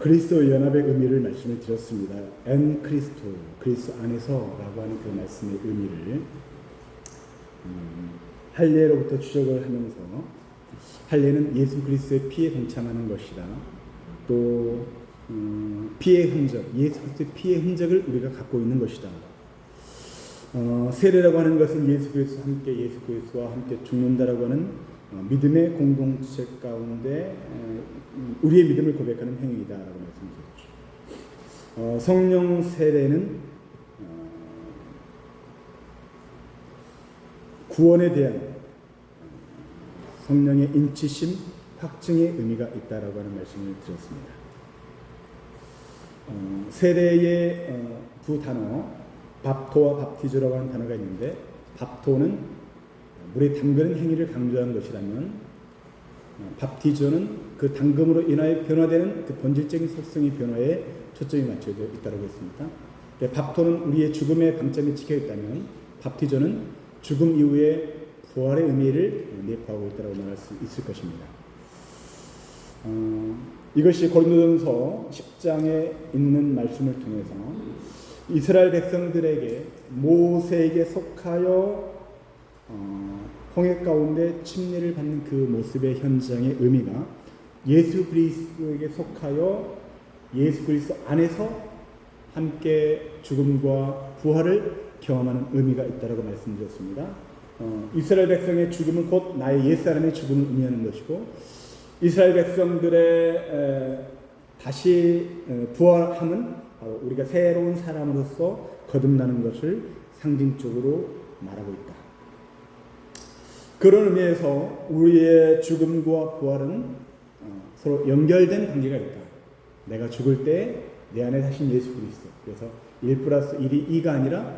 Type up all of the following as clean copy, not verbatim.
그리스도 연합의 의미를 말씀을 드렸습니다. 엔 크리스토, 그리스도 안에서라고 하는 그 말씀의 의미를 할례로부터 추적을 하면서, 할례는 예수 그리스도의 피에 동참하는 것이다. 또 피의 흔적, 예수 그리스도의 피의 흔적을 우리가 갖고 있는 것이다. 세례라고 하는 것은 예수 그리스도와 함께, 예수 그리스도와 함께 죽는다라고 하는 믿음의 공동체 가운데 우리의 믿음을 고백하는 행위다라고 말씀드렸죠. 성령 세례는 구원에 대한 성령의 인치심, 확증의 의미가 있다라고 하는 말씀을 드렸습니다. 세례의 두 단어, 밥토와 밥티조라고 하는 단어가 있는데, 밥토는 물에 담그는 행위를 강조하는 것이라면, 밥티조는 그 담금으로 인하여 변화되는 그 본질적인 속성의 변화에 초점이 맞춰져 있다고 했습니다. 밥토는 우리의 죽음의 방점이 찍혀 있다면, 밥티조는 죽음 이후에 부활의 의미를 내포하고 있다고 말할 수 있을 것입니다. 이것이 고린도전서 10장에 있는 말씀을 통해서 이스라엘 백성들에게 모세에게 속하여 홍해 가운데 침례를 받는 그 모습의 현장의 의미가 예수 그리스도에게 속하여 예수 그리스도 안에서 함께 죽음과 부활을 경험하는 의미가 있다고 말씀드렸습니다. 이스라엘 백성의 죽음은 곧 나의 옛사람의 죽음을 의미하는 것이고, 이스라엘 백성들의 다시 부활함은 바로 우리가 새로운 사람으로서 거듭나는 것을 상징적으로 말하고 있다. 그런 의미에서 우리의 죽음과 부활은 서로 연결된 관계가 있다. 내가 죽을 때 내 안에 사신 예수 그리스도. 그래서 1+1이 2가 아니라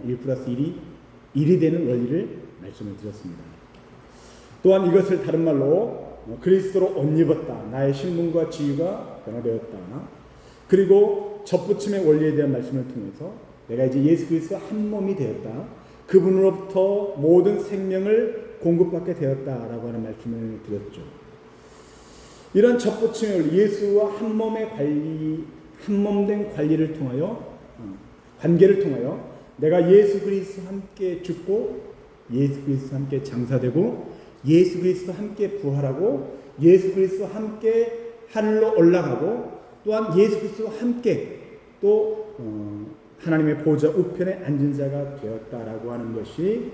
1+1이 1이 되는 원리를 말씀을 드렸습니다. 또한 이것을 다른 말로 그리스도로 옷 입었다. 나의 신분과 지위가 변화되었다. 그리고 접붙임의 원리에 대한 말씀을 통해서 내가 이제 예수 그리스도와 한 몸이 되었다. 그분으로부터 모든 생명을 공급받게 되었다라고 하는 말씀을 드렸죠. 이런 접붙임의 원리, 예수와 한 몸의 관리, 한 몸된 관리를 통하여, 관계를 통하여 내가 예수 그리스도와 함께 죽고 예수 그리스도와 함께 장사되고 예수 그리스도와 함께 부활하고 예수 그리스도와 함께 하늘로 올라가고 또한 예수 그리스도와 함께 또 하나님의 보좌 우편에 앉은 자가 되었다라고 하는 것이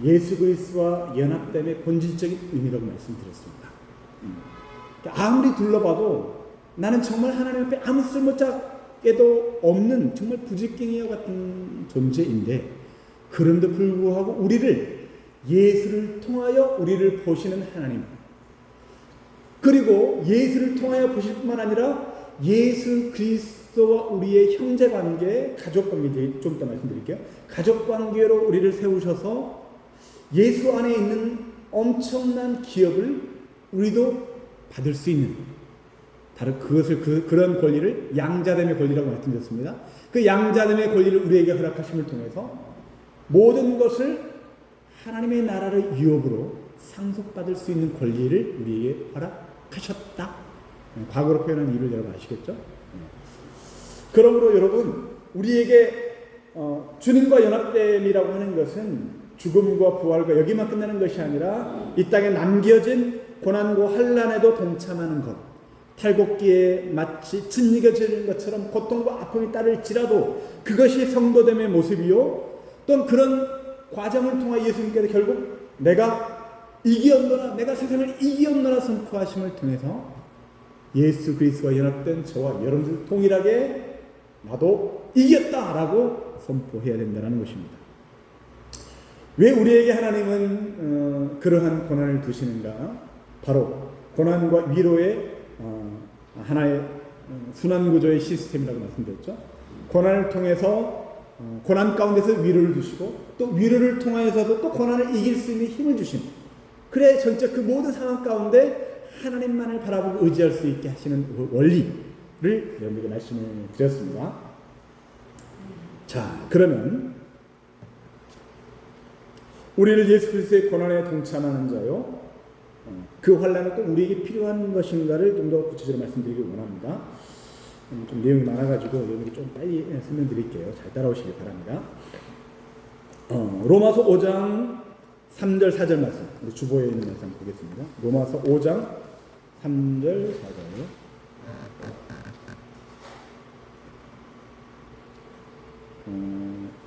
예수 그리스도와 연합됨의 본질적인 의미라고 말씀드렸습니다. 아무리 둘러봐도 나는 정말 하나님 앞에 아무 쓸모짝에도 없는 정말 부직갱이와 같은 존재인데, 그런데 불구하고 우리를 예수를 통하여 우리를 보시는 하나님, 그리고 예수를 통하여 보실 뿐만 아니라 예수 그리스도와 우리의 형제관계, 가족관계, 좀 이따 말씀드릴게요. 가족관계로 우리를 세우셔서 예수 안에 있는 엄청난 기업을 우리도 받을 수 있는, 다른 그것을 그런 권리를 양자됨의 권리라고 말씀드렸습니다. 그 양자됨의 권리를 우리에게 허락하심을 통해서 모든 것을 하나님의 나라를 유업으로 상속받을 수 있는 권리를 우리에게 허락하셨다. 과거로 표현한 이유를 여러분 아시겠죠? 그러므로 여러분, 우리에게 주님과 연합됨이라고 하는 것은 죽음과 부활과 여기만 끝나는 것이 아니라 이 땅에 남겨진 고난과 환난에도 동참하는 것, 탈곡기에 마치 짓이겨지는 것처럼 고통과 아픔이 따를지라도 그것이 성도됨의 모습이요, 또는 그런 과정을 통해 예수님께서 결국 내가 이기었노라, 내가 세상을 이기었노라 선포하심을 통해서 예수 그리스도와 연합된 저와 여러분들 동일하게 나도 이겼다라고 선포해야 된다는 것입니다. 왜 우리에게 하나님은 그러한 고난을 두시는가? 바로 고난과 위로의 하나의 순환구조의 시스템이라고 말씀드렸죠. 고난을 통해서 고난 가운데서 위로를 주시고, 또 위로를 통해서도 또 고난을 이길 수 있는 힘을 주신, 그래 전체 그 모든 상황 가운데 하나님만을 바라보고 의지할 수 있게 하시는 원리를 여러분에게 말씀을 드렸습니다. 자, 그러면 우리를 예수 그리스도의 고난에 동참하는 자요, 그 환란은 꼭 우리에게 필요한 것인가를 좀 더 구체적으로 말씀드리기 원합니다. 좀 내용이 많아가지고 여러분께 좀 빨리 설명드릴게요. 잘 따라오시기 바랍니다. 로마서 5장 3절 4절 말씀, 우리 주보에 있는 말씀 보겠습니다. 로마서 5장 3절 4절.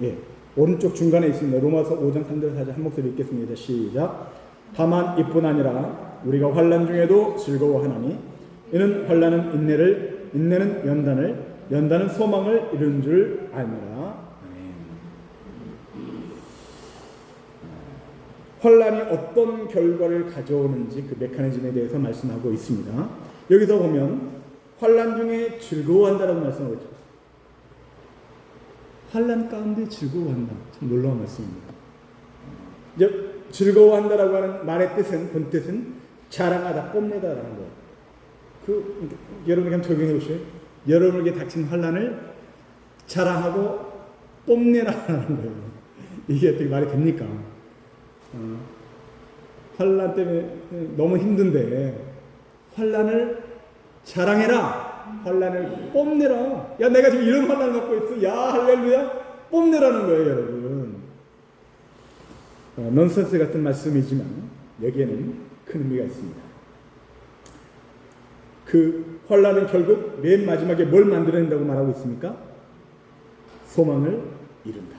예, 오른쪽 중간에 있습니다. 로마서 5장 3절 4절 한 목소리 읽겠습니다. 시작. 다만 이뿐 아니라 우리가 환난 중에도 즐거워하나니 이는 환난은 인내를, 인내는 연단을, 연단은 소망을 이루는 줄 알미라. 환난이 어떤 결과를 가져오는지 그 메커니즘에 대해서 말씀하고 있습니다. 여기서 보면 환난 중에 즐거워한다라고 말씀하고 있죠. 환난 가운데 즐거워한다. 참 놀라운 말씀입니다. 이제 즐거워한다라고 하는 말의 뜻은, 본뜻은 자랑하다, 뽐내다라는 거예요. 여러분에게 한번 적용해 보세요. 여러분에게 닥친 환난을 자랑하고 뽐내라는 거예요. 이게 어떻게 말이 됩니까? 환난 때문에 너무 힘든데 환난을 자랑해라, 환난을 뽐내라. 야, 내가 지금 이런 환난을 갖고 있어. 야, 할렐루야, 뽐내라는 거예요, 여러분. 넌센스 같은 말씀이지만 여기에는 큰 의미가 있습니다. 그 환난은 결국 맨 마지막에 뭘 만들어낸다고 말하고 있습니까? 소망을 이룬다.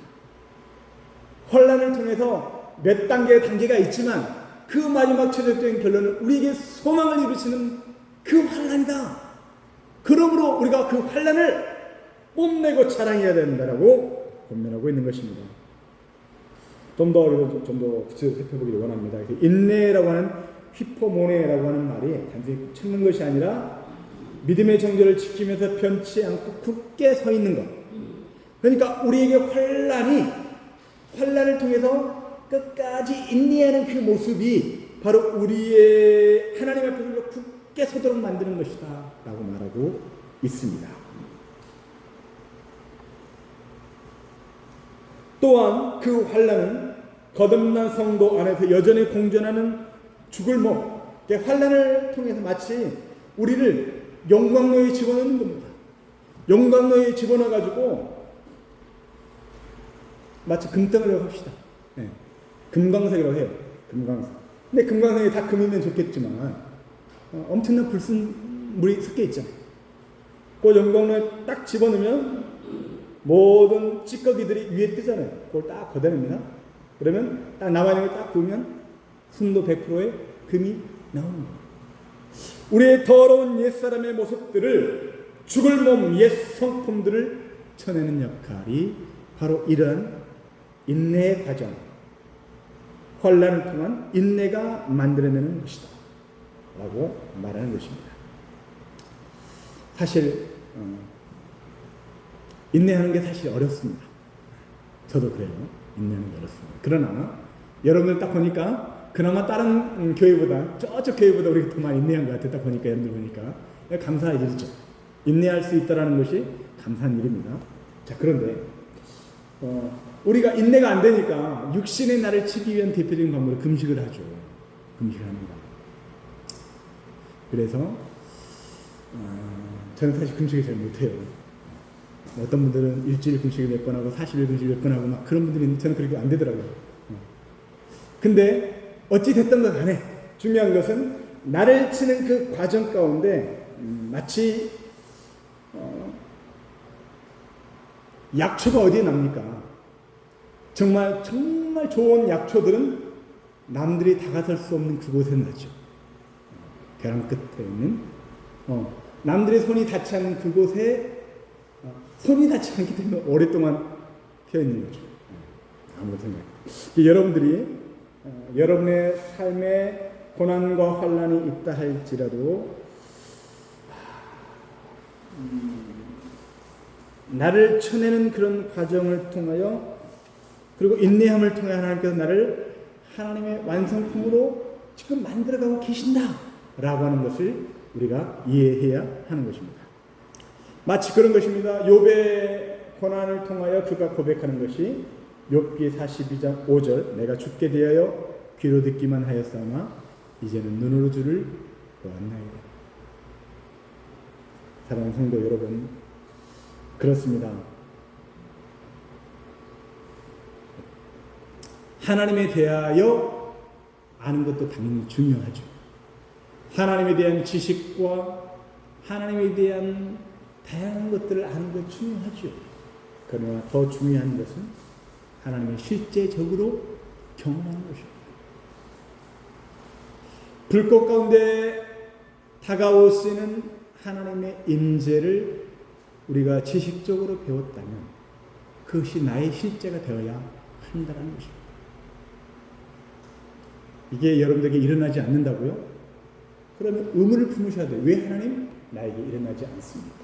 환난을 통해서 몇 단계의 단계가 있지만 그 마지막 최종적인 결론은 우리에게 소망을 이루시는 그 환난이다. 그러므로 우리가 그 환난을 뽐내고 자랑해야 된다라고 권면하고 있는 것입니다. 좀 더 구체적으로 살펴보기를 원합니다. 인내라고 하는 휘포모네라고 하는 말이 단순히 참는 것이 아니라 믿음의 정절을 지키면서 변치 않고 굳게 서 있는 것. 그러니까 우리에게 환난을 통해서 끝까지 인내하는 그 모습이 바로 우리의 하나님 앞에서 굳게 서도록 만드는 것이다 라고 말하고 있습니다. 또한 그 환난은 거듭난 성도 안에서 여전히 공존하는 죽을 몸, 환난을 통해서 마치 우리를 영광로에 집어넣는 겁니다. 영광로에 집어넣어가지고 마치 금덩어리라고 합시다. 네. 금광석이라고 해요. 금광석. 근데 금광석이 다 금이면 좋겠지만 엄청난 불순물이 섞여 있잖아요. 그 영광로에 딱 집어넣으면 모든 찌꺼기들이 위에 뜨잖아요. 그걸 딱 걷어냅니다. 그러면 딱 남아있는 걸 딱 보면 순도 100%의 금이 나오는 거예요. 우리의 더러운 옛사람의 모습들을, 죽을 몸 옛 성품들을 쳐내는 역할이 바로 이러한 인내의 과정, 환난을 통한 인내가 만들어내는 것이다 라고 말하는 것입니다. 사실 인내하는 게 사실 어렵습니다. 저도 그래요. 인내하는 게 어렵습니다. 그러나 여러분들 딱 보니까 그나마 다른 교회보다, 저쪽 교회보다 우리가 더 많이 인내한 것 같아요. 딱 보니까, 여러분들 보니까 감사할 일이죠. 인내할 수 있다는 것이 감사한 일입니다. 자, 그런데 우리가 인내가 안 되니까 육신의 나를 치기 위한 대표적인 방법으로 금식을 하죠. 금식을 합니다. 그래서 저는 사실 금식을 잘 못해요. 어떤 분들은 일주일 금식을 몇 번 하고 40일 금식을 몇 번 하고 막 그런 분들이 저는 그렇게 안 되더라고요. 근데 어찌 됐던 것 간에 중요한 것은 나를 치는 그 과정 가운데 마치 약초가 어디에 납니까? 정말 좋은 약초들은 남들이 다가설 수 없는 그곳에 나죠. 벼랑 끝에 있는 남들의 손이 닿지 않는 그곳에 손이 닿지 않기 때문에 오랫동안 피어있는 거죠. 아무런 생각. 여러분들이 여러분의 삶에 고난과 환난이 있다 할지라도 나를 쳐내는 그런 과정을 통하여 그리고 인내함을 통해 하나님께서 나를 하나님의 완성품으로 지금 만들어가고 계신다 라고 하는 것을 우리가 이해해야 하는 것입니다. 마치 그런 것입니다. 욥의 고난을 통하여 그가 고백하는 것이 욥기 42장 5절 내가 죽게 대하여 귀로 듣기만 하였사오나 이제는 눈으로 주를 보았나이다. 사랑하는 성도 여러분, 그렇습니다. 하나님에 대하여 아는 것도 당연히 중요하죠. 하나님에 대한 지식과 하나님에 대한 다양한 것들을 아는 것 중요하죠. 그러나 더 중요한 것은 하나님을 실제적으로 경험하는 것입니다. 불꽃 가운데 다가오시는 하나님의 임재를 우리가 지식적으로 배웠다면 그것이 나의 실제가 되어야 한다는 것입니다. 이게 여러분들에게 일어나지 않는다고요? 그러면 의문을 품으셔야 돼요. 왜 하나님 나에게 일어나지 않습니까?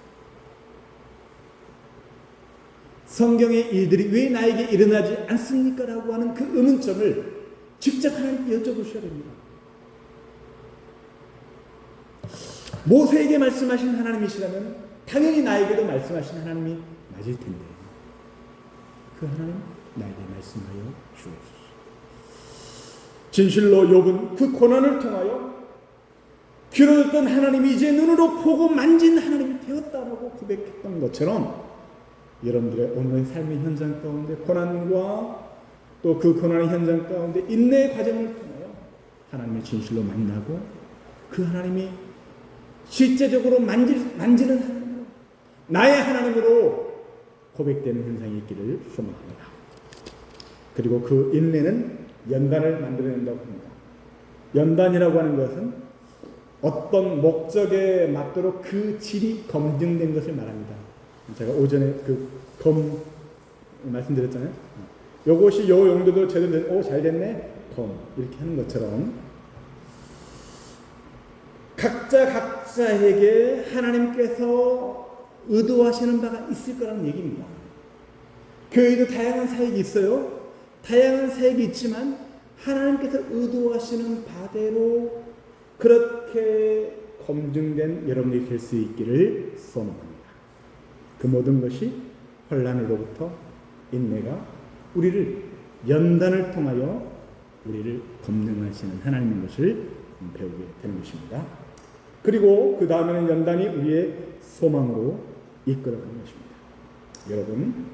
성경의 일들이 왜 나에게 일어나지 않습니까? 라고 하는 그 의문점을 직접 하나님께 여쭤보셔야 됩니다. 모세에게 말씀하신 하나님이시라면 당연히 나에게도 말씀하신 하나님이 맞을 텐데 그 하나님 나에게 말씀하여 주옵소서. 진실로 욥은 그 고난을 통하여 귀로 듣던 하나님이 이제 눈으로 보고 만진 하나님이 되었다라고 고백했던 것처럼 여러분들의 오늘의 삶의 현장 가운데 고난과 또 그 고난의 현장 가운데 인내의 과정을 통하여 하나님의 진실로 만나고 그 하나님이 실제적으로 만지는 하나님으로 나의 하나님으로 고백되는 현상이 있기를 소망합니다. 그리고 그 인내는 연단을 만들어낸다고 합니다. 연단이라고 하는 것은 어떤 목적에 맞도록 그 질이 검증된 것을 말합니다. 제가 오전에 말씀드렸잖아요. 요것이 요 용도도 제대로 된, 잘 됐네? 이렇게 하는 것처럼 각자에게 하나님께서 의도하시는 바가 있을 거라는 얘기입니다. 교회도 다양한 사역이 있어요. 다양한 사역이 있지만 하나님께서 의도하시는 바대로 그렇게 검증된 여러분들이 될 수 있기를 소망합니다. 그 모든 것이 혼란으로부터 인내가 우리를 연단을 통하여 우리를 검증하시는 하나님인 것을 배우게 되는 것입니다. 그리고 그 다음에는 연단이 우리의 소망으로 이끌어가는 것입니다. 여러분,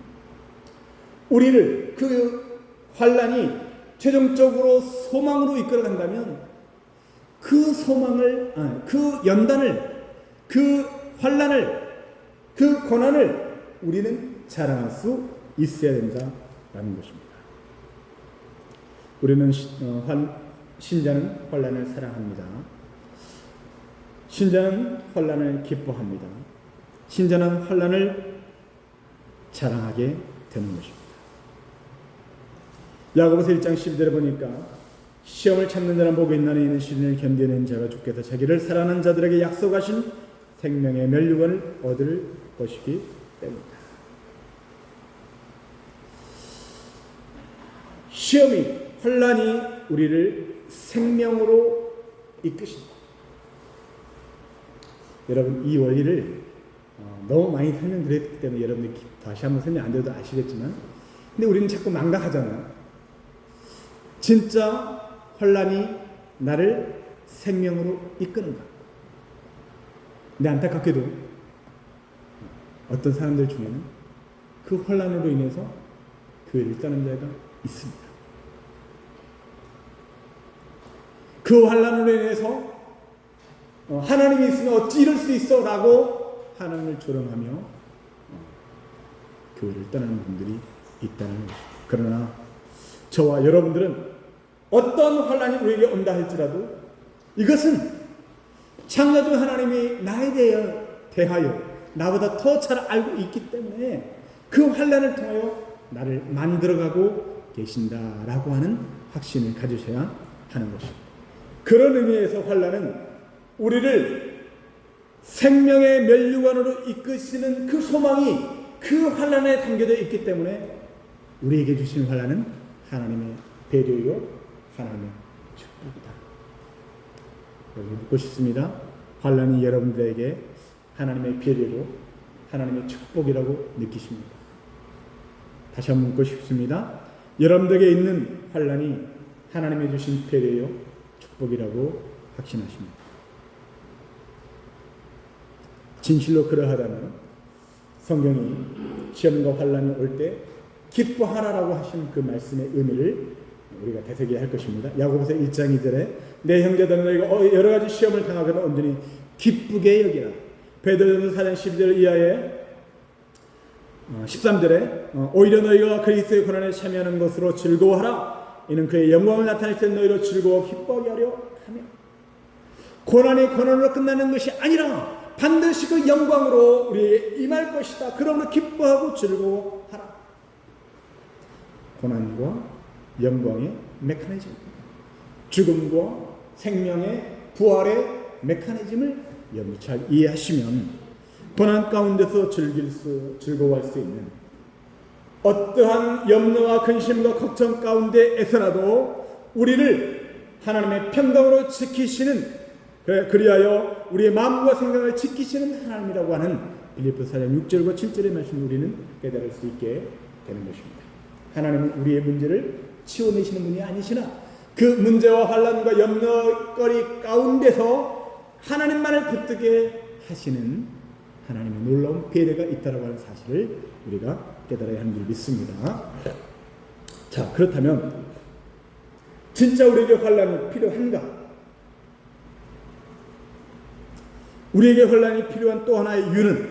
우리를 그 환난이 최종적으로 소망으로 이끌어간다면 그 소망을, 그 연단을, 그 환난을, 그 고난을 우리는 자랑할 수 있어야 된다라는 것입니다. 우리는 신자는 환난을 사랑합니다. 신자는 환난을 기뻐합니다. 신자는 환난을 자랑하게 되는 것입니다. 야고보서 1장 12절에 보니까 시험을 참는 자는 복이 있나니 이는 시련을 견뎌낸 자가 주께서 자기를 사랑하는 자들에게 약속하신 생명의 면류관을 얻을 것이기 때문이다. 시험이, 환난이 우리를 생명으로 이끄신다. 여러분, 이 원리를 너무 많이 설명드렸기 때문에 여러분들 다시 한번 설명 안 드려도 아시겠지만, 근데 우리는 자꾸 망각하잖아요. 진짜 환난이 나를 생명으로 이끄는가? 근데 안타깝게도 어떤 사람들 중에는 그 환난으로 인해서 교회를 떠난 자가 있습니다. 그 환난으로 인해서 하나님이 있으면 어찌 이럴 수 있어? 라고 하나님을 조롱하며 교회를 떠나는 분들이 있다는 것입니다. 그러나 저와 여러분들은 어떤 환난이 우리에게 온다 할지라도 이것은 창조주 하나님이 나에 대하여 나보다 더 잘 알고 있기 때문에 그 환난을 통하여 나를 만들어가고 계신다라고 하는 확신을 가지셔야 하는 것입니다. 그런 의미에서 환난은 우리를 생명의 면류관으로 이끄시는 그 소망이 그 환난에 담겨져 있기 때문에 우리에게 주신 환난은 하나님의 배려요, 하나님의 축복이다. 여러분, 묻고 싶습니다. 환난이 여러분들에게 하나님의 배려로 하나님의 축복이라고 느끼십니까? 다시 한번 묻고 싶습니다. 여러분들에게 있는 환난이 하나님의 주신 배려요, 축복이라고 확신하십니다. 진실로 그러하다면 성경이 시험과 환난이 올 때 기뻐하라라고 하신 그 말씀의 의미를 우리가 되새겨야 할 것입니다. 야고보서 1장 2절에 내 형제들은 너희가 여러 가지 시험을 당하거나 온전히 기쁘게 여기라. 베드로전서 4장 12절 이하에 13절에 오히려 너희가 그리스도의 고난에 참여하는 것으로 즐거워하라. 이는 그의 영광을 나타낼 때 너희로 즐거워 기뻐하게 하려 하며, 고난이 고난으로 끝나는 것이 아니라 반드시 그 영광으로 우리에게 임할 것이다. 그러므로 기뻐하고 즐거워하라. 고난과 영광의 메커니즘, 죽음과 생명의 부활의 메커니즘을 여러분이 잘 이해하시면 고난 가운데서 즐거워할 수 있는, 어떠한 염려와 근심과 걱정 가운데에서라도 우리를 하나님의 평강으로 지키시는, 그리하여 우리의 마음과 생각을 지키시는 하나님이라고 하는 빌립보서 4장 6절과 7절의 말씀을 우리는 깨달을 수 있게 되는 것입니다. 하나님은 우리의 문제를 치워내시는 분이 아니시나 그 문제와 환난과 염려거리 가운데서 하나님만을 붙들게 하시는 하나님의 놀라운 배려가 있다라고 하는 사실을 우리가 깨달아야 하는 줄 믿습니다. 자, 그렇다면 진짜 우리에게 환난이 필요한가? 우리에게 환난이 필요한 또 하나의 이유는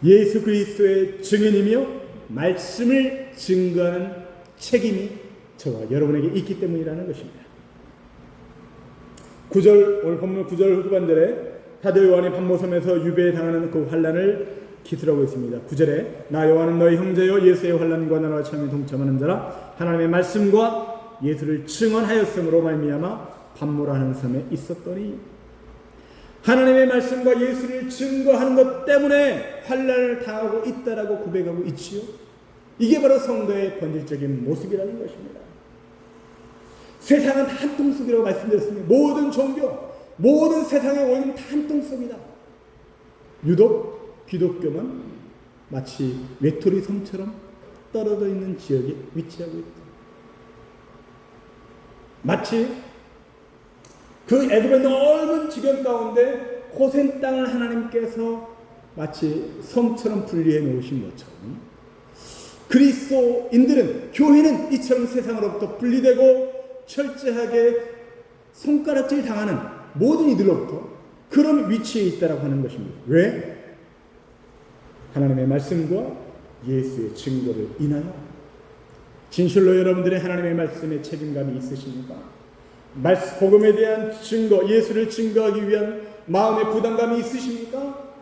예수 그리스도의 증인이며 말씀을 증거하는 책임이 저와 여러분에게 있기 때문이라는 것입니다. 9절, 오늘 본문 9절 후반절에 사도 요한이 반모섬에서 유배당하는 그 환난을 기술하고 있습니다. 9절에 나 요한은 너희 형제요 예수의 환난과 나와 참에 동참하는 자라 하나님의 말씀과 예수를 증언하였으므로 말미암아 반모라는 섬에 있었더니, 하나님의 말씀과 예수를 증거하는 것 때문에 환난을 당하고 있다라고 고백하고 있지요. 이게 바로 성도의 본질적인 모습이라는 것입니다. 세상은 다 한 통속이라고 말씀드렸습니다. 모든 종교, 모든 세상의 원리는 다 한 통속이다. 유독 기독교는 마치 외톨이 섬처럼 떨어져 있는 지역에 위치하고 있다. 마치 그 애굽의 넓은 지경 가운데 고센 땅을 하나님께서 마치 섬처럼 분리해 놓으신 것처럼 그리스도인들은, 교회는 이처럼 세상으로부터 분리되고 철저하게 손가락질 당하는 모든 이들로부터 그런 위치에 있다라고 하는 것입니다. 왜? 하나님의 말씀과 예수의 증거를 인하여. 진실로 여러분들의 하나님의 말씀에 책임감이 있으십니까? 복음에 대한 증거, 예수를 증거하기 위한 마음의 부담감이 있으십니까?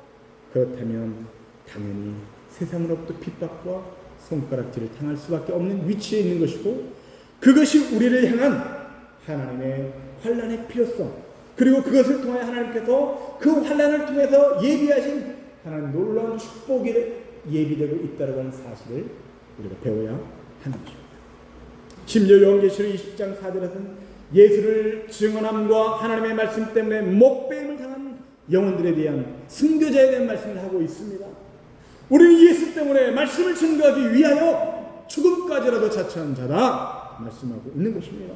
그렇다면 당연히 세상으로부터 핍박과 손가락질을 당할 수밖에 없는 위치에 있는 것이고, 그것이 우리를 향한 하나님의 환난의 필요성, 그리고 그것을 통해 하나님께서 그 환난을 통해서 예비하신 하나님 놀라운 축복이 예비되고 있다는 하는 사실을 우리가 배워야 하는 것입니다. 심지어 요한계시록 20장 4절에서는 예수를 증언함과 하나님의 말씀 때문에 목배임을 당한 영혼들에 대한 순교자에 대한 말씀을 하고 있습니다. 우리는 예수 때문에 말씀을 증거하기 위하여 죽음까지라도 자처한 자다 말씀하고 있는 것입니다.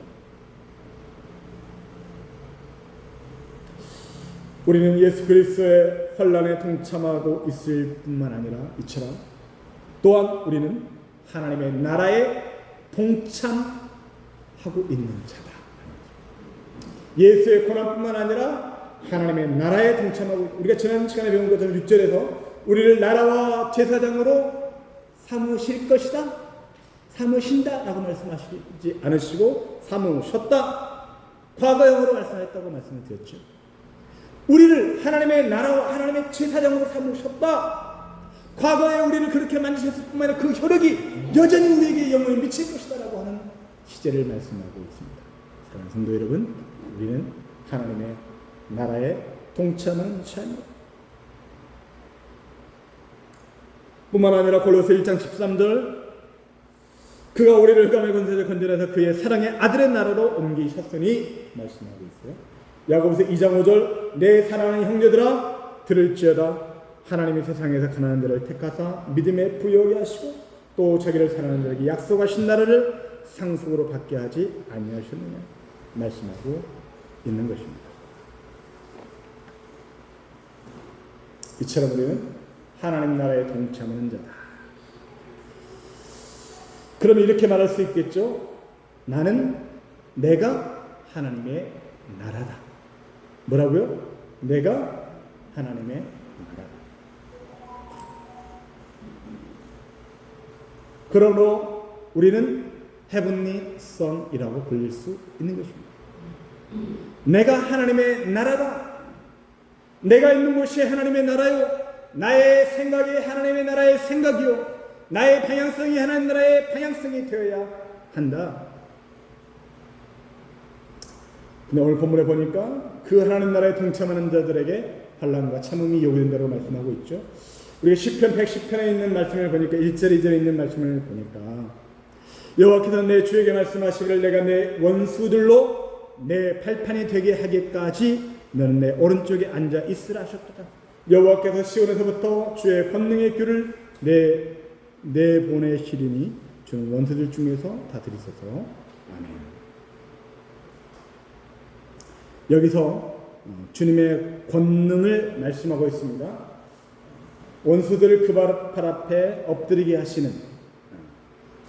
우리는 예수 그리스도의 환난에 동참하고 있을 뿐만 아니라 이처럼 또한 우리는 하나님의 나라에 동참하고 있는 자다. 예수의 고난뿐만 아니라 하나님의 나라에 동참하고 있고, 우리가 지난 시간에 배운 것처럼 6절에서 우리를 나라와 제사장으로 삼으실 것이다, 삼으신다 라고 말씀하시지 않으시고 삼으셨다, 과거형으로 말씀하셨다고 말씀을 드렸죠. 우리를 하나님의 나라와 하나님의 제사장으로 삼으셨다, 과거에 우리를 그렇게 만드셨을 뿐만 아니라 그 혈육이 여전히 우리에게 영향을 미칠 것이다 라고 하는 시제를 말씀하고 있습니다. 사랑하는 성도 여러분, 우리는 하나님의 나라에 동참하는 자입니다. 뿐만 아니라 골로새 1장 13절, 그가 우리를 흑암의 권세에서 건져내서 그의 사랑의 아들의 나라로 옮기셨으니 말씀하고 있어요. 야고보서 2장 5절, 내 사랑하는 형제들아 들을지어다 하나님이 세상에서 가난한 자를 택하사 믿음에 부여하게 하시고 또 자기를 사랑하는 자에게 약속하신 나라를 상속으로 받게 하지 아니하셨느냐 말씀하고 있는 것입니다. 이처럼 우리는 하나님 나라에 동참하는 자다. 그러면 이렇게 말할 수 있겠죠? 내가 하나님의 나라다. 뭐라고요? 내가 하나님의 나라다. 그러므로 우리는 헤븐리 선이라고 불릴 수 있는 것입니다. 내가 하나님의 나라다. 내가 있는 곳이 하나님의 나라요. 나의 생각이 하나님의 나라의 생각이요. 나의 방향성이 하나님 나라의 방향성이 되어야 한다. 근데 오늘 본문에 보니까 그 하나님 나라에 동참하는 자들에게 환난과 참음이 요구된다고 말씀하고 있죠. 우리가 시편 110편에 있는 말씀을 보니까 1절 2절에 있는 말씀을 보니까 여호와께서 내 주에게 말씀하시기를 내가 내 원수들로 내 팔판이 되게 하기까지 너는 내 오른쪽에 앉아 있으라 하셨도다. 여호와께서 시온에서부터 주의 권능의 귤을 내 보내시리니 주는 원수들 중에서 다 들이소서. 아멘. 여기서 주님의 권능을 말씀하고 있습니다. 원수들을 그 발 앞에 엎드리게 하시는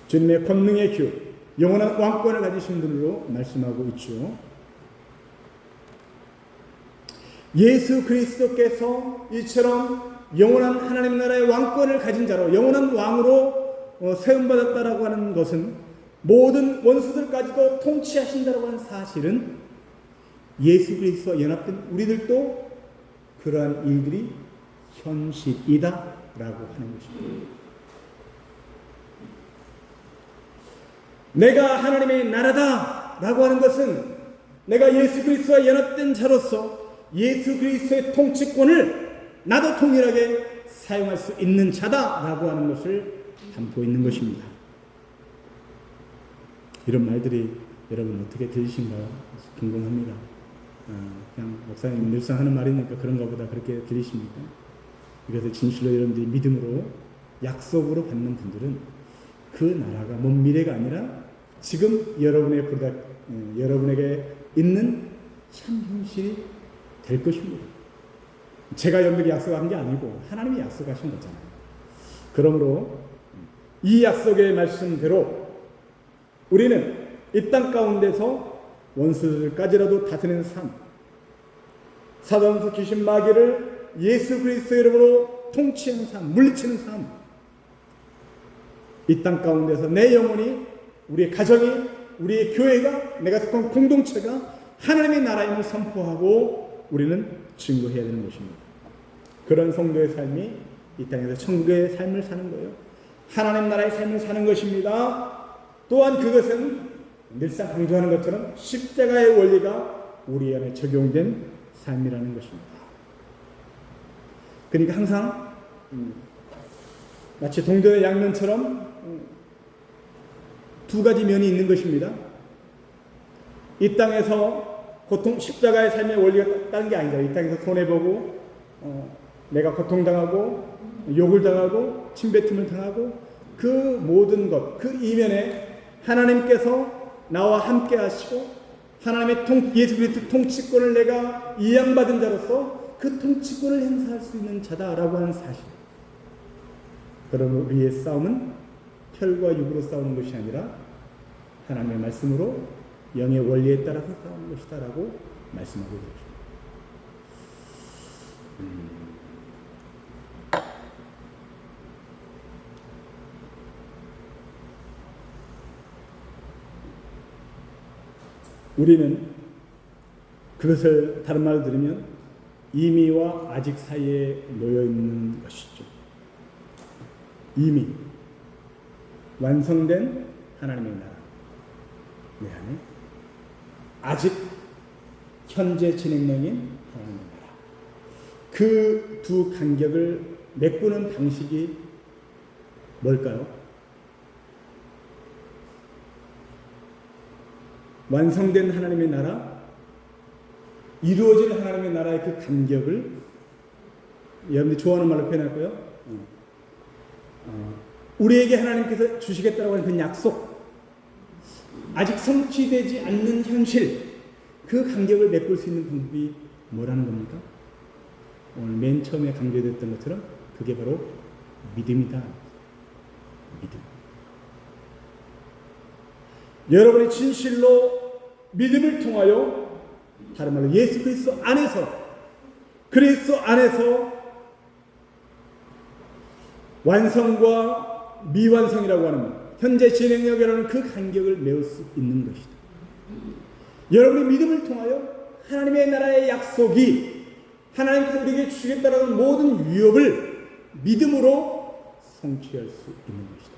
주님의 권능의 귤, 영원한 왕권을 가지신 분으로 말씀하고 있죠. 예수 그리스도께서 이처럼 영원한 하나님 나라의 왕권을 가진 자로 영원한 왕으로 세움받았다라고 하는 것은 모든 원수들까지도 통치하신다라고 하는 사실은 예수 그리스도와 연합된 우리들도 그러한 일들이 현실이다라고 하는 것입니다. 내가 하나님의 나라다라고 하는 것은 내가 예수 그리스도와 연합된 자로서 예수 그리스도의 통치권을 나도 동일하게 사용할 수 있는 자다라고 하는 것을 담고 있는 것입니다. 이런 말들이 여러분 어떻게 들리신가요? 궁금합니다. 그냥 목사님 늘상 하는 말이니까 그런가 보다 그렇게 들리십니까? 이것을 진실로 여러분들이 믿음으로 약속으로 받는 분들은 그 나라가 먼 미래가 아니라 지금 여러분에게 있는 참 현실이 될 것입니다. 제가 여러분에게 약속한 게 아니고 하나님이 약속하신 거잖아요. 그러므로 이 약속의 말씀대로 우리는 이 땅 가운데서 원수들까지라도 다스리는 삶, 사단수 귀신 마귀를 예수 그리스도 이름으로 통치하는 삶, 물리치는 삶, 이 땅 가운데서 내 영혼이, 우리의 가정이, 우리의 교회가, 내가 속한 공동체가 하나님의 나라임을 선포하고 우리는 증거해야 되는 것입니다. 그런 성도의 삶이 이 땅에서 천국의 삶을 사는 거예요. 하나님 나라의 삶을 사는 것입니다. 또한 그것은 늘상 강조하는 것처럼 십자가의 원리가 우리 안에 적용된 삶이라는 것입니다. 그러니까 항상 마치 동전의 양면처럼 두 가지 면이 있는 것입니다. 이 땅에서 고통, 십자가의 삶의 원리가 다른 게 아니죠. 이 땅에서 손해보고 내가 고통당하고 욕을 당하고 침뱉음을 당하고 그 모든 것, 그 이면에 하나님께서 나와 함께 하시고 하나님의 예수 그리스도 통치권을 내가 이양받은 자로서 그 통치권을 행사할 수 있는 자다라고 하는 사실. 그러므로 우리의 싸움은 혈과 육으로 싸우는 것이 아니라 하나님의 말씀으로 영의 원리에 따라서 싸우는 것이다라고 말씀하고 계십니다. 우리는 그것을 다른 말로 들으면 이미와 아직 사이에 놓여 있는 것이죠. 이미 완성된 하나님의 나라 내 안에, 아직 현재 진행형인 하나님의 나라, 그 두 간격을 메꾸는 방식이 뭘까요? 완성된 하나님의 나라, 이루어질 하나님의 나라의 그 간격을 여러분들이 좋아하는 말로 표현할까요? 우리에게 하나님께서 주시겠다고 하는 그 약속, 아직 성취되지 않는 현실, 그 간격을 메꿀 수 있는 방법이 뭐라는 겁니까? 오늘 맨 처음에 강조됐던 것처럼 그게 바로 믿음이다. 믿음. 여러분이 진실로 믿음을 통하여, 다른 말로 예수 그리스도 안에서 완성과 미완성이라고 하는, 현재 진행력이라는 그 간격을 메울 수 있는 것이다. 여러분의 믿음을 통하여 하나님의 나라의 약속이, 하나님께서 우리에게 주겠다라는 모든 위협을 믿음으로 성취할 수 있는 것이다.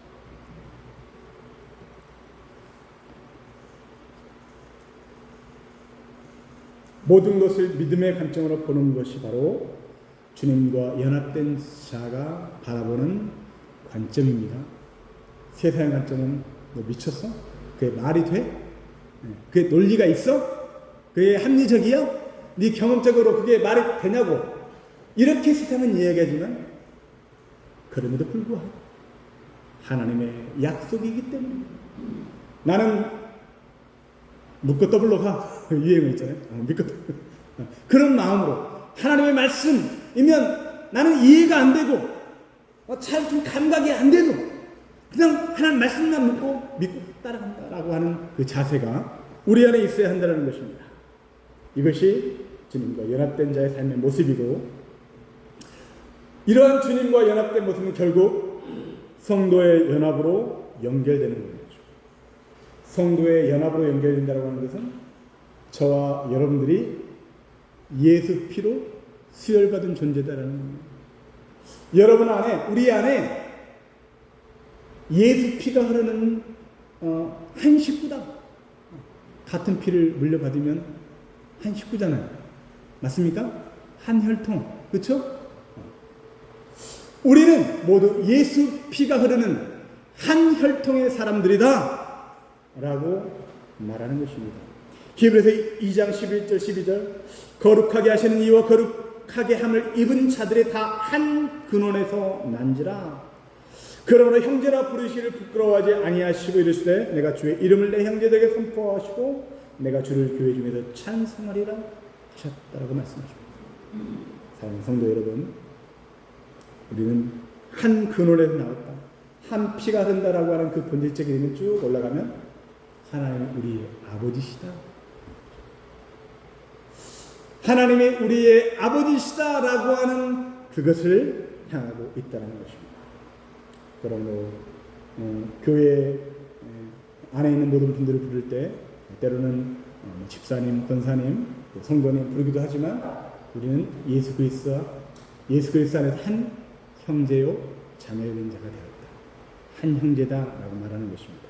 모든 것을 믿음의 관점으로 보는 것이 바로 주님과 연합된 자가 바라보는 관점입니다. 세상의 관점은 너 미쳤어? 그게 말이 돼? 그게 논리가 있어? 그게 합리적이야? 네 경험적으로 그게 말이 되냐고? 이렇게 세상은 이야기하지만, 그럼에도 불구하고 하나님의 약속이기 때문에 나는 묻고 더블로 가. 유행어 있잖아요. 믿고 더블로. 그런 마음으로 하나님의 말씀이면 나는 이해가 안 되고 잘 좀 감각이 안 돼도 그냥 하나님 말씀만 믿고 따라간다라고 하는 그 자세가 우리 안에 있어야 한다는 것입니다. 이것이 주님과 연합된 자의 삶의 모습이고, 이러한 주님과 연합된 모습은 결국 성도의 연합으로 연결되는 거죠. 성도의 연합으로 연결된다고 하는 것은 저와 여러분들이 예수 피로 수혈받은 존재다라는 겁니다. 여러분 안에, 우리 안에 예수 피가 흐르는 한 식구다. 같은 피를 물려받으면 한 식구잖아요. 맞습니까? 한 혈통. 그렇죠? 우리는 모두 예수 피가 흐르는 한 혈통의 사람들이다 라고 말하는 것입니다. 히브리서 2장 11절 12절 거룩하게 하시는 이와 거룩하게 함을 입은 자들이 다 한 근원에서 난지라. 그러므로 형제라 부르시기를 부끄러워하지 아니하시고 이르시되 내가 주의 이름을 내 형제들에게 선포하시고 내가 주를 교회 중에서 찬송하리라 하셨다라고 말씀하십니다. 사랑하는 성도 여러분, 우리는 한 근원에서 나왔다, 한 피가 흐른다라고 하는 그 본질적인 의미를 쭉 올라가면 하나님은 우리의 아버지시다. 하나님이 우리의 아버지시다라고 하는 그것을 향하고 있다는 것입니다. 그러므로 교회 안에 있는 모든 분들을 부를 때 때로는 집사님, 권사님, 성도님 부르기도 하지만 우리는 예수 그리스도 안에서 한 형제요 자매된 자가 되었다. 한 형제다라고 말하는 것입니다.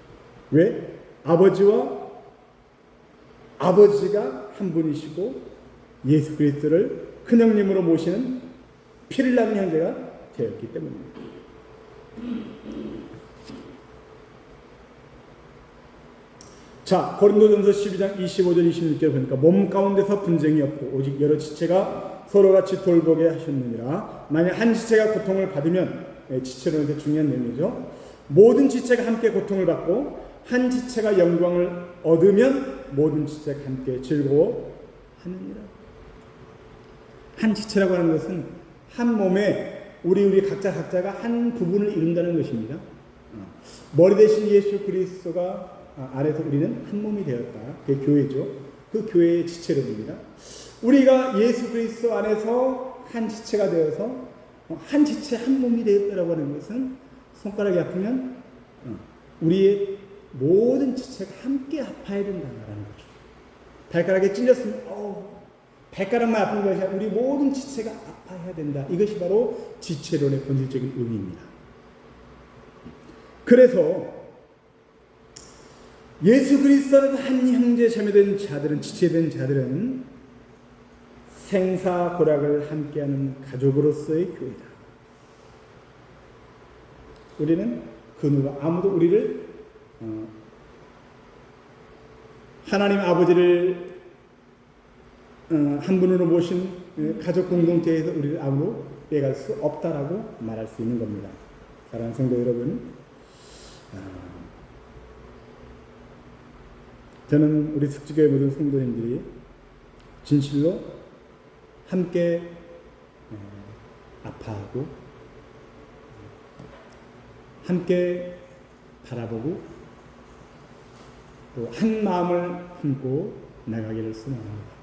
왜? 아버지가 한 분이시고 예수 그리스도를 큰형님으로 모시는 피를 나는 형제가 되었기 때문입니다. 자, 고린도전서 12장 25절 26절 보니까 몸 가운데서 분쟁이 없고 오직 여러 지체가 서로 같이 돌보게 하셨느니라. 만약 한 지체가 고통을 받으면, 지체론에서 중요한 내용이죠. 모든 지체가 함께 고통을 받고 한 지체가 영광을 얻으면 모든 지체가 함께 즐거워하느니라. 한 지체라고 하는 것은 한 몸에 우리 각자가 한 부분을 이룬다는 것입니다. 머리 대신 예수 그리스도가 안에서 우리는 한 몸이 되었다. 그게 교회죠. 그 교회의 지체론입니다. 우리가 예수 그리스도 안에서 한 지체가 되어서 한 지체 한 몸이 되었다라고 하는 것은 손가락이 아프면 우리의 모든 지체가 함께 아파야 된다는 거죠. 발가락에 찔렸으면 발가락만 아픈 것이 아니라 우리 모든 지체가 아파야 된다. 이것이 바로 지체론의 본질적인 의미입니다. 그래서 예수 그리스도 안에서 한 형제 자매된 자들은, 지체된 자들은 생사고락을 함께하는 가족으로서의 교회다. 우리는 그 누가 아무도 우리를 하나님 아버지를 한 분으로 모신 가족 공동체에서 우리를 아무도 빼갈 수 없다라고 말할 수 있는 겁니다. 사랑하는 성도 여러분, 저는 우리 숙지교회 모든 성도님들이 진실로 함께 아파하고 함께 바라보고 또 한 마음을 품고 나가기를 소망합니다.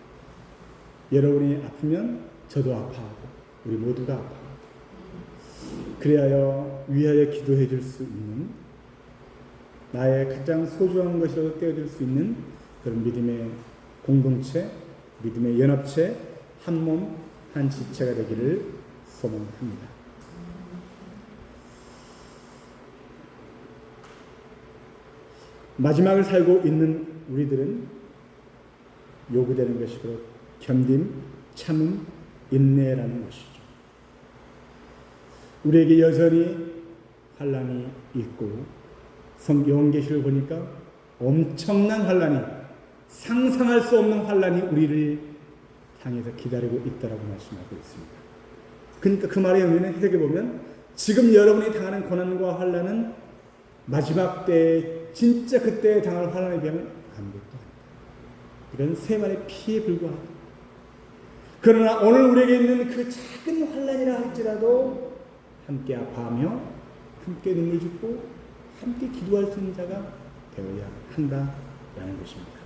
여러분이 아프면 저도 아파하고 우리 모두가 아파하고 그리하여 위하여 기도해 줄 수 있는 나의 가장 소중한 것이라도 떼어줄 수 있는 그런 믿음의 공동체, 믿음의 연합체, 한 몸, 한 지체가 되기를 소망합니다. 마지막을 살고 있는 우리들은 요구되는 것이 바로 견딤, 참음, 인내라는 것이죠. 우리에게 여전히 환난이 있고 요한계시를 보니까 엄청난 환난이, 상상할 수 없는 환난이 우리를 향해서 기다리고 있다라고 말씀하고 있습니다. 그러니까 그 말의 의미는 해석해 보면 지금 여러분이 당하는 고난과 환난은 마지막 때 진짜 그때 당할 환난에 비하면 아무것도 아니다. 이런 세 마리의 피에 불과하다. 그러나 오늘 우리에게 있는 그 작은 환난이라 할지라도 함께 아파하며 함께 눈물 짓고 함께 기도할 수 있는 자가 되어야 한다라는 것입니다.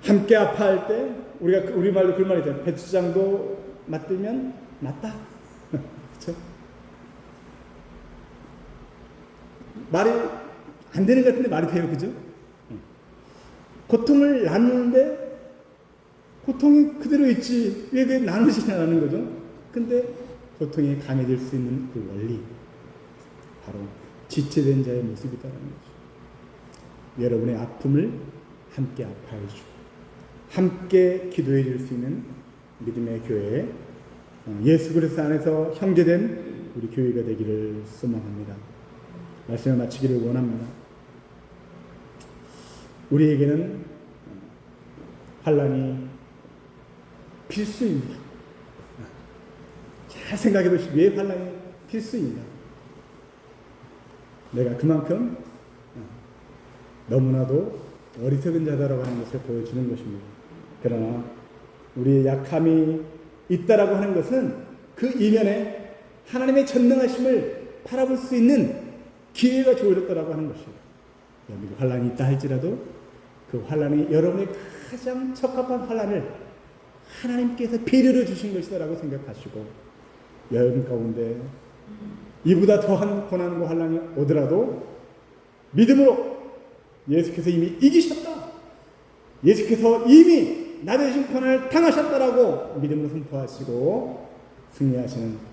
함께 아파할 때 우리가 우리말로 그런 말이 있잖아요. 배추장도 맞들면 맞다. 그렇죠? 말이 안 되는 것 같은데 말이 돼요. 그죠? 고통을 나누는데 고통이 그대로 있지 왜 그게 나누지냐는 거죠. 근데 고통이 강해질 수 있는 그 원리, 바로 지체된 자의 모습이다라는 거죠. 여러분의 아픔을 함께 아파해 주고 함께 기도해 줄 수 있는 믿음의 교회, 예수 그리스도 안에서 형제된 우리 교회가 되기를 소망합니다. 말씀을 마치기를 원합니다. 우리에게는 환난이 필수입니다. 잘 생각해 보시고 왜 환난이 필수입니다. 내가 그만큼 너무나도 어리석은 자다라고 하는 것을 보여주는 것입니다. 그러나 우리의 약함이 있다라고 하는 것은 그 이면에 하나님의 전능하심을 바라볼 수 있는 기회가 주어졌다라고 하는 것입니다. 여러분 환난이 있다 할지라도 그 환난이 여러분의 가장 적합한 환난을 하나님께서 배려를 주신 것이다라고 생각하시고 여러분 가운데 이보다 더한 고난과 환난이 오더라도 믿음으로 예수께서 이미 이기셨다. 예수께서 이미 나 대신 고난을 당하셨다라고 믿음으로 선포하시고 승리하시는